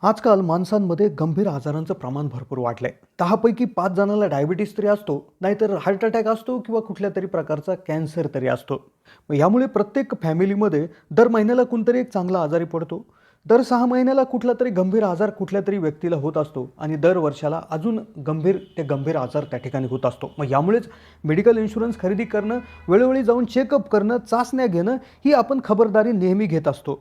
आजकाल माणसांमध्ये गंभीर आजारांचं प्रमाण भरपूर वाढलंय. 10 पैकी 5 जणांना डायबिटीज तरी असतो, नाहीतर हार्ट अटॅक असतो किंवा कुठल्या तरी प्रकारचा कॅन्सर तरी असतो. मग यामुळे प्रत्येक फॅमिलीमध्ये दर महिन्याला कोणतरी एक चांगला आजारी पडतो. दर 6 महिन्याला कुठला तरी गंभीर आजार कुठल्या तरी व्यक्तीला होत असतो आणि दर वर्षाला अजून गंभीर आजार त्या ठिकाणी होत असतो. मग यामुळेच मेडिकल इन्शुरन्स खरेदी करणं, वेळोवेळी जाऊन चेकअप करणं, चाचण्या घेणं ही आपण खबरदारी नेहमी घेत असतो.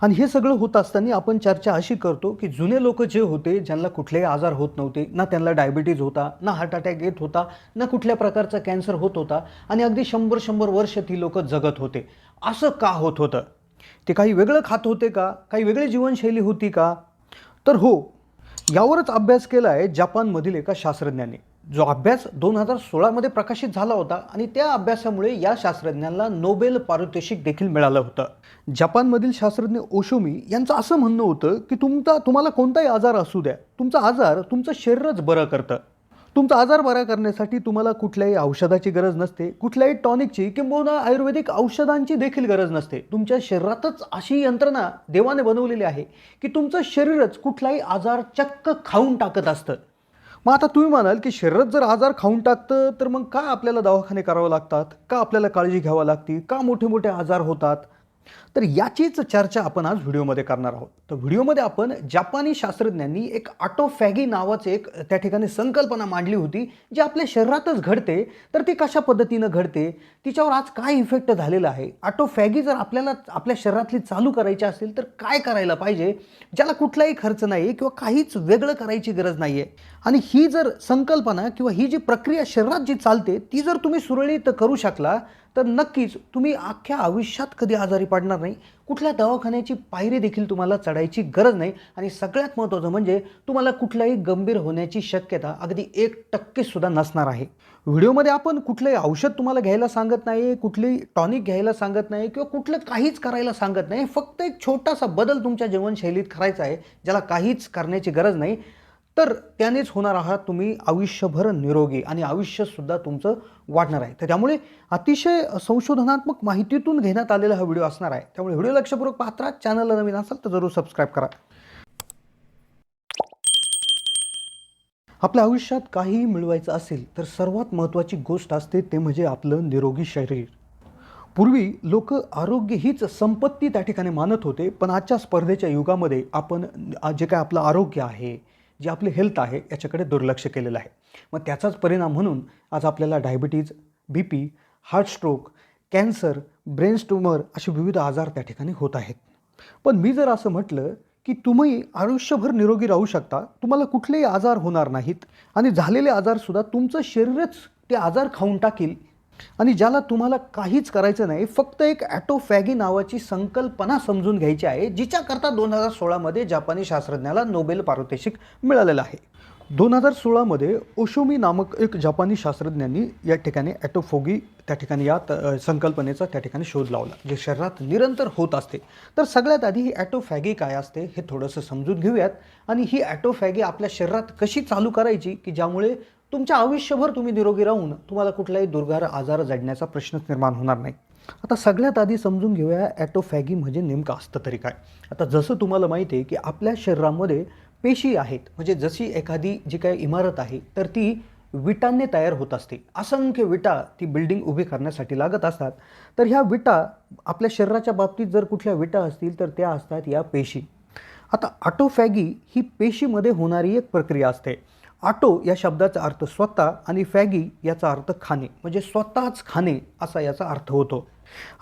आणि हे सगळं होत असताना आपण चर्चा अशी करतो की जुने लोक जे होते, ज्यांना कुठलेही आजार होत नव्हते, ना त्यांना डायबिटीज होता, ना हार्ट अटॅक येत होता, ना कुठल्या प्रकारचा कॅन्सर होत होता आणि अगदी 100-100 वर्ष ती लोक जगत होते. असं का होत होतं? ते काही वेगळं खात होते का? काही वेगळी जीवनशैली होती का? तर हो, यावरच अभ्यास केला आहे जपानमधील एका शास्त्रज्ञाने. जो अभ्यास 2016 मध्ये प्रकाशित झाला होता आणि त्या अभ्यासामुळे या शास्त्रज्ञांना नोबेल पारितोषिक देखील मिळालं होतं. जपानमधील शास्त्रज्ञ ओशोमी यांचं असं म्हणणं होतं की तुम्हाला कोणताही आजार असू द्या, तुमचा आजार तुमचं शरीरच बरं करतं. तुमचा आजार बरा करण्यासाठी तुम्हाला कुठल्याही औषधाची गरज नसते, कुठल्याही टॉनिकची किंबहुना आयुर्वेदिक औषधांची देखील गरज नसते. तुमच्या शरीरातच अशी यंत्रणा देवाने बनवलेली आहे की तुमचं शरीरच कुठलाही आजार चक्क खाऊन टाकत असतं. मग आता तुम्ही म्हणाल की शरीरात जर आजार खाऊन टाकतं तर मग का आपल्याला दवाखाने करावे लागतात? का आपल्याला काळजी घ्यावी लागते? का मोठे मोठे आजार होतात? तर याचीच चर्चा आपण आज व्हिडिओमध्ये करणार आहोत. तर व्हिडिओमध्ये आपण जपानी शास्त्रज्ञांनी एक ऑटोफॅगी नावाचे एक त्या ठिकाणी संकल्पना मांडली होती, जी आपल्या शरीरातच घडते. तर ती कशा पद्धतीनं घडते, तिच्यावर आज काय इफेक्ट झालेला आहे, ऑटोफॅगी जर आपल्याला आपल्या शरीरातली चालू करायची असेल तर काय करायला पाहिजे, ज्याला कुठलाही खर्च नाही किंवा काहीच वेगळं करायची गरज नाही आहे. आणि ही जर संकल्पना किंवा ही जी प्रक्रिया शरीरात जी चालते ती जर तुम्ही सुरळीत करू शकला तर नक्कीच तुम्ही अख्ख्या आयुष्यात कधी आजारी पडणार नाही. कुठल्या दवाखान्याची पायरी देखील तुम्हाला चढायची गरज नाही आणि सगळ्यात महत्त्वाचं म्हणजे तुम्हाला कुठलाही गंभीर होण्याची शक्यता अगदी 1% सुद्धा नसणार आहे. व्हिडिओमध्ये आपण कुठलंही औषध तुम्हाला घ्यायला सांगत नाही, कुठलीही टॉनिक घ्यायला सांगत नाही किंवा कुठलं काहीच करायला सांगत नाही. फक्त एक छोटासा बदल तुमच्या जीवनशैलीत करायचा आहे, ज्याला काहीच करण्याची गरज नाही. तर त्यानेच होणार आहात तुम्ही आयुष्यभर निरोगी आणि आयुष्यसुद्धा तुमचं वाढणार आहे. तर त्यामुळे अतिशय संशोधनात्मक माहितीतून घेण्यात आलेला हा व्हिडिओ असणार आहे. त्यामुळे व्हिडिओ लक्षपूर्वक पाहत राहा. चॅनलला नवीन असाल तर जरूर सबस्क्राईब करा. आपल्या आयुष्यात काहीही मिळवायचं असेल तर सर्वात महत्त्वाची गोष्ट असते ते म्हणजे आपलं निरोगी शरीर. पूर्वी लोक आरोग्य हीच संपत्ती त्या ठिकाणी मानत होते, पण आजच्या स्पर्धेच्या युगामध्ये आपण जे काय आपलं आरोग्य आहे, जे आपले हेल्थ आहे, याच्याकडे दुर्लक्ष केलेलं आहे. मग त्याचाच परिणाम म्हणून आज आपल्याला diabetes, BP, heart stroke, cancer, brain tumour असे विविध आजार त्या ठिकाणी होत आहेत. पण मी जर असं म्हटलं की तुम्ही आयुष्यभर निरोगी राहू शकता, तुम्हाला कुठलेही आजार होणार नाहीत आणि झालेले आजारसुद्धा तुमचं शरीरच ते आजार खाऊन टाकील आणि ज्याला तुम्हाला काहीच करायचं नाही, फक्त एक ऑटोफॅगी नावाची संकल्पना समजून घ्यायची आहे, जिच्याकरता 2016 मध्ये जपानी शास्त्रज्ञाला नोबेल पारितोषिक मिळालेलं आहे. 2016 ओशोमी नामक एक जपानी शास्त्रज्ञांनी या ठिकाणी ऑटोफॅगी त्या ठिकाणी संकल्पनेचा त्या ठिकाणी शोध लावला, जे शरीरात निरंतर होत असते. तर सगळ्यात आधी ही ऑटोफॅगी काय असते हे थोडंसं समजून घेऊयात आणि ही ऑटोफॅगी आपल्या शरीरात कशी चालू करायची की ज्यामुळे तुमच्या आयुष्यभर तुम्ही निरोगी राहून तुम्हाला कुठलाही दुर्गार आजार जडण्याचा प्रश्नच निर्माण होणार नाही. आता सगळ्यात आधी समजून घेऊया ऑटोफॅगी म्हणजे नेमकं असतं तरी काय. आता जसं तुम्हाला माहिती आहे की आपल्या शरीरामध्ये पेशी आहेत, म्हणजे जशी एखादी जी काही इमारत आहे तर ती विटांनी तयार होत असते. असंख्य विटा ती बिल्डिंग उभी करण्यासाठी लागत असतात. तर ह्या विटा आपल्या शरीराच्या बाबतीत जर कुठल्या विटा असतील तर त्या असतात या पेशी. आता ऑटोफॅगी ही पेशीमध्ये होणारी एक प्रक्रिया असते. ऑटो या शब्दाचा अर्थ स्वतः आणि फॅगी याचा अर्थ खाणे, म्हणजे स्वतःच खाणे असा याचा अर्थ होतो.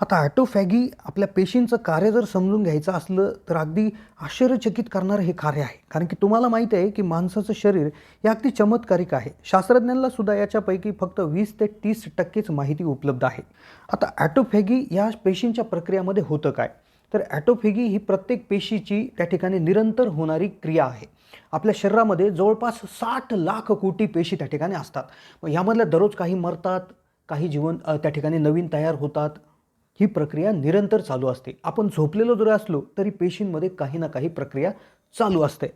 आता ऑटोफॅगी आपल्या पेशींचं कार्य जर समजून घ्यायचं असलं तर अगदी आश्चर्यचकित करणारं हे कार्य आहे. कारण की तुम्हाला माहिती आहे की माणसाचं शरीर हे अगदी चमत्कारिक आहे. शास्त्रज्ञांना सुद्धा याच्यापैकी फक्त 20 ते 30% माहिती उपलब्ध आहे. आता ऑटोफॅगी या पेशींच्या प्रक्रियामध्ये होतं काय, तर ऑटोफॅगी ही प्रत्येक पेशीची त्या ठिकाणी निरंतर होणारी क्रिया आहे. आपल्या शरीरामध्ये जवळपास 60 लाख कोटी पेशी त्या ठिकाणी असतात. मग यामधल्या दररोज काही मरतात, काही त्या ठिकाणी नवीन तयार होतात. ही प्रक्रिया निरंतर चालू असते. आपण झोपलेलो जरी असलो तरी पेशींमध्ये काही ना काही प्रक्रिया चालू असते.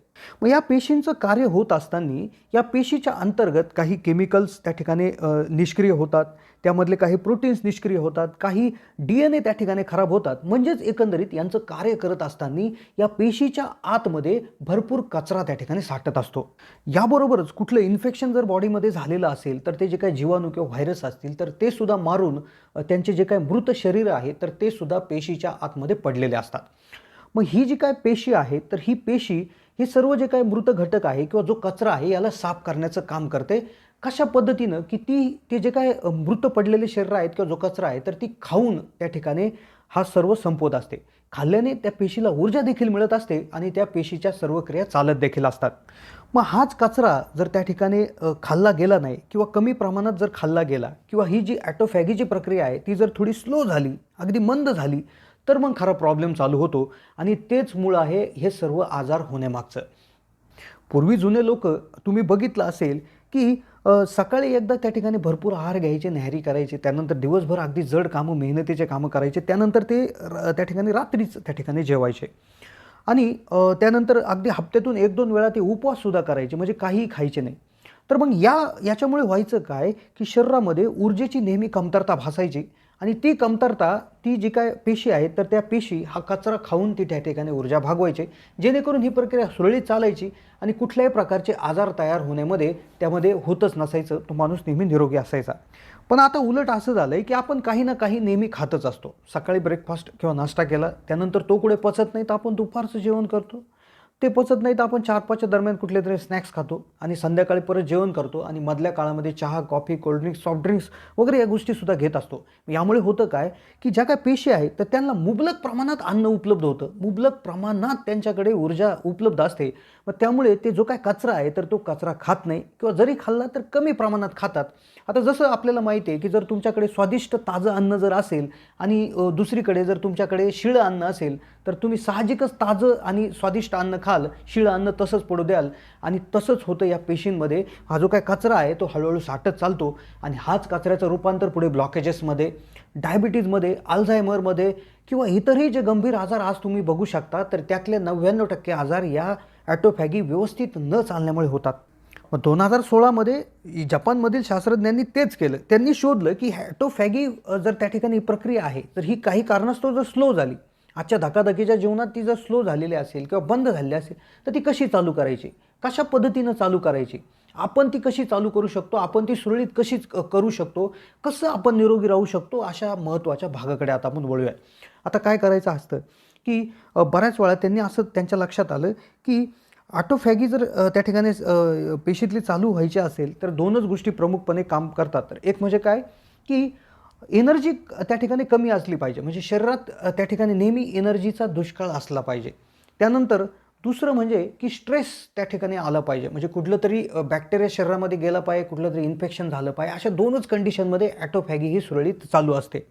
मग या पेशींचं कार्य होत असताना या पेशीच्या अंतर्गत काही केमिकल्स त्या ठिकाणी निष्क्रिय होतात, त्यामधले काही प्रोटीन्स निष्क्रिय होतात, काही DNA त्या ठिकाणी खराब होतात. म्हणजेच एकंदरीत यांचं कार्य करत असताना या पेशीच्या आतमध्ये भरपूर कचरा त्या ठिकाणी साठत असतो. याबरोबरच कुठलं इन्फेक्शन जर बॉडीमध्ये झालेलं असेल तर ते जे काही जीवाणू किंवा व्हायरस असतील तर ते सुद्धा मारून त्यांचे जे काही मृत शरीर आहे तर ते सुद्धा पेशीच्या आतमध्ये पडलेले असतात. मग ही जी काय पेशी आहे तर ही पेशी हे सर्व जे काही मृत घटक आहे किंवा जो कचरा आहे याला साफ करण्याचं काम करते. कशा पद्धतीनं की ते जे काय मृत पडलेले शरीर आहेत किंवा जो कचरा आहे तर ती खाऊन त्या ठिकाणी हा सर्व संपवत असते. खाल्ल्याने त्या पेशीला ऊर्जा देखील मिळत असते आणि त्या पेशीच्या सर्व क्रिया चालत देखील असतात. मग हाच कचरा जर त्या ठिकाणी खाल्ला गेला नाही किंवा कमी प्रमाणात जर खाल्ला गेला किंवा ही जी ॲटोफॅगीची प्रक्रिया आहे ती जर थोडी स्लो झाली, अगदी मंद झाली, तर मग खरा प्रॉब्लेम चालू होतो आणि तेच मूळ आहे हे सर्व आजार होण्यामागचं. पूर्वी जुने लोक तुम्ही बघितलं असेल की सकाळी एकदा त्या ठिकाणी भरपूर आहार घ्यायचे, न्याहारी करायचे, त्यानंतर दिवसभर अगदी जड कामं, मेहनतीचे कामं करायचे, त्यानंतर ते त्या ठिकाणी रात्रीच त्या ठिकाणी जेवायचे आणि त्यानंतर अगदी हप्त्यातून 1-2 वेळा ते उपवाससुद्धा करायचे, म्हणजे काहीही खायचे नाही. तर मग याच्यामुळे व्हायचं काय की शरीरामध्ये ऊर्जेची नेहमी कमतरता भासायची आणि ती कमतरता ती जी काय पेशी आहेत तर त्या पेशी हा कचरा खाऊन ती त्या ठिकाणी ऊर्जा भागवायचे, जेणेकरून ही प्रक्रिया सुरळीत चालायची आणि कुठल्याही प्रकारचे आजार तयार होण्यामध्ये त्यामध्ये होतच नसायचं. तो माणूस नेहमी निरोगी असायचा. पण आता उलट असं झालं आहे की आपण काही ना काही नेहमी खातच असतो. सकाळी ब्रेकफास्ट किंवा नाश्ता केला, त्यानंतर तो कुठे पचत नाही तर आपण दुपारचं जेवण करतो. ते पचत नाही तर आपण 4-5च्या दरम्यान कुठले तरी स्नॅक्स खातो आणि संध्याकाळी परत जेवण करतो आणि मधल्या काळामध्ये चहा, कॉफी, कोल्ड्रिंक्स, सॉफ्ट ड्रिंक्स वगैरे या गोष्टीसुद्धा घेत असतो. यामुळे होतं काय की ज्या काय पेशी आहेत तर त्यांना मुबलक प्रमाणात अन्न उपलब्ध होतं, मुबलक प्रमाणात त्यांच्याकडे ऊर्जा उपलब्ध असते. मग त्यामुळे ते जो काय कचरा आहे तर तो कचरा खात नाही किंवा जरी खाल्ला तर कमी प्रमाणात खातात. आता जसं आपल्याला माहिती आहे की जर तुमच्याकडे स्वादिष्ट ताजं अन्न जर असेल आणि दुसरीकडे जर तुमच्याकडे शिळं अन्न असेल तर तुम्ही साहजिकच ताजं आणि स्वादिष्ट अन्न खाल, शिळं अन्न तसंच पडू द्याल आणि तसंच होतं या पेशींमध्ये. हा जो काय कचरा आहे तो हळूहळू साठत चालतो आणि हाच कचऱ्याचं रूपांतर पुढे ब्लॉकेजेसमध्ये, डायबिटीजमध्ये, अल्झायमरमध्ये किंवा इतरही जे गंभीर आजार आज तुम्ही बघू शकता तर त्यातले 99% आजार या ॲटोफॅगी व्यवस्थित न चालण्यामुळे होतात. मग 2016मध्ये जपानमधील शास्त्रज्ञांनी तेच केलं. त्यांनी शोधलं की ॲटोफॅगी जर त्या ठिकाणी प्रक्रिया आहे तर ही काही कारणास्तव जर स्लो झाली, आजच्या धकाधकीच्या जीवनात ती जर स्लो झालेली असेल किंवा बंद झालेली असेल तर ती कशी चालू करायची, कशा पद्धतीनं चालू करायची, आपण ती कशी चालू करू शकतो, आपण ती सुरळीत कशी करू शकतो, कसं आपण निरोगी राहू शकतो, अशा महत्त्वाच्या भागाकडे आता आपण वळूया. आता काय करायचं असतं की बऱ्याच वेळा त्यांनी असं त्यांच्या लक्षात आलं की ऑटोफॅगी जर त्या ठिकाणी पेशीतली चालू व्हायची असेल तर 2च गोष्टी प्रमुखपणे काम करतात. तर एक म्हणजे काय की एनर्जी त्या ठिकाणी कमी असली पाहिजे, म्हणजे शरीरात त्या ठिकाणी नेहमी एनर्जीचा दुष्काळ असला पाहिजे. त्यानंतर दुसरं म्हणजे की स्ट्रेस त्या ठिकाणी आला पाहिजे, म्हणजे कुठलं तरी बॅक्टेरिया शरीरामध्ये गेला पाहिजे, कुठलं तरी इन्फेक्शन झालं पाहिजे. अशा 2च कंडिशनमध्ये ॲटोफॅगी ही सुरळीत चालू असते.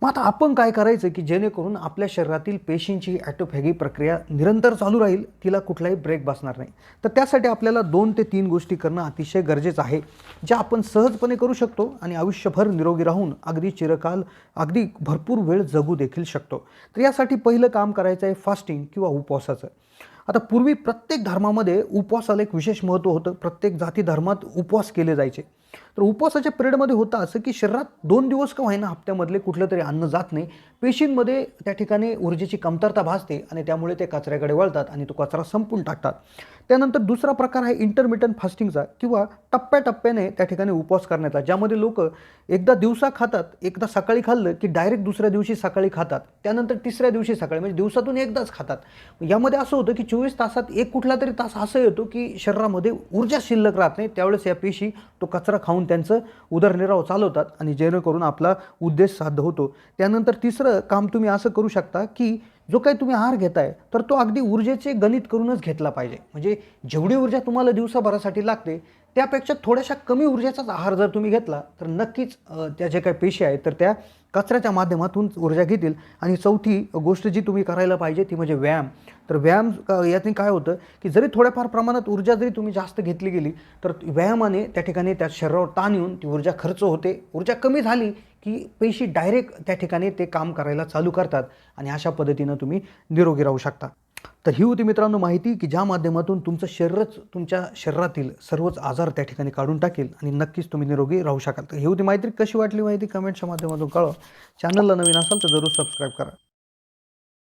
मग आता आपण काय करायचं की जेणेकरून आपल्या शरीरातील पेशींची ॲटोफॅगी प्रक्रिया निरंतर चालू राहील, तिला कुठलाही ब्रेक बसणार नाही. तर त्यासाठी आपल्याला 2 ते 3 गोष्टी करणं अतिशय गरजेचं आहे, ज्या आपण सहजपणे करू शकतो आणि आयुष्यभर निरोगी राहून अगदी चिरकाल, अगदी भरपूर वेळ जगू देखील शकतो. तर यासाठी पहिलं काम करायचं आहे फास्टिंग किंवा उपवासाचं. आता पूर्वी प्रत्येक धर्मामध्ये उपवासाला एक विशेष महत्त्व होतं. प्रत्येक जाती धर्मात उपवास केले जायचे. तर उपवासाच्या पिरियडमध्ये होतं असं की शरीरात 2 दिवस का होईना हप्त्यामधले कुठलं तरी अन्न जात नाही, पेशींमध्ये त्या ठिकाणी ऊर्जेची कमतरता भासते आणि त्यामुळे ते कचऱ्याकडे वळतात आणि तो कचरा संपून टाकतात. त्यानंतर दुसरा प्रकार आहे इंटरमिटंट फास्टिंगचा किंवा टप्प्याटप्प्याने त्या ठिकाणी उपवास करण्याचा, ज्यामध्ये लोक एकदा दिवसा खातात, एकदा सकाळी खाल्लं की डायरेक्ट दुसऱ्या दिवशी सकाळी खातात, त्यानंतर तिसऱ्या दिवशी सकाळी, म्हणजे दिवसातून एकदाच खातात. यामध्ये असं होतं की 24 तासात एक कुठला तरी तास असं येतो की शरीरामध्ये ऊर्जा शिल्लक राहत नाही, त्यावेळेस या पेशी तो कचरा खाऊन त्यांचं उदरनिर्वाह चालवतात आणि जेणेकरून आपला उद्देश साध्य होतो. त्यानंतर तिसरं काम तुम्ही असं करू शकता की जो काही तुम्ही आहार घेताय तर तो अगदी ऊर्जेचे गणित करूनच घेतला पाहिजे, म्हणजे जेवढी ऊर्जा तुम्हाला दिवसाभरासाठी लागते त्यापेक्षा थोड्याशा कमी ऊर्जेचाच आहार जर तुम्ही घेतला तर नक्कीच त्या जे काही पेशी आहेत तर त्या कचऱ्याच्या माध्यमातून ऊर्जा घेतील. आणि चौथी गोष्ट जी तुम्ही करायला पाहिजे ती म्हणजे व्यायाम. तर व्यायाम यातून काय होतं की जरी थोड्याफार प्रमाणात ऊर्जा जरी तुम्ही जास्त घेतली गेली तर व्यायामाने त्या ठिकाणी त्या शरीरावर ताण येऊन ती ऊर्जा खर्च होते. ऊर्जा कमी झाली की पेशी डायरेक्ट त्या ठिकाणी ते काम करायला चालू करतात आणि अशा पद्धतीनं तुम्ही निरोगी राहू शकता. तर ही होती मित्रांनो माहिती, की ज्या माध्यमातून तुमचं शरीरच तुमच्या शरीरातील सर्वच आजार त्या ठिकाणी काढून टाकेल आणि नक्कीच तुम्ही निरोगी राहू शकाल. तर ही होती माहिती. कशी वाटली माहिती कमेंटच्या माध्यमातून कळवा. चॅनलला नवीन असाल तर जरूर सबस्क्राईब करा.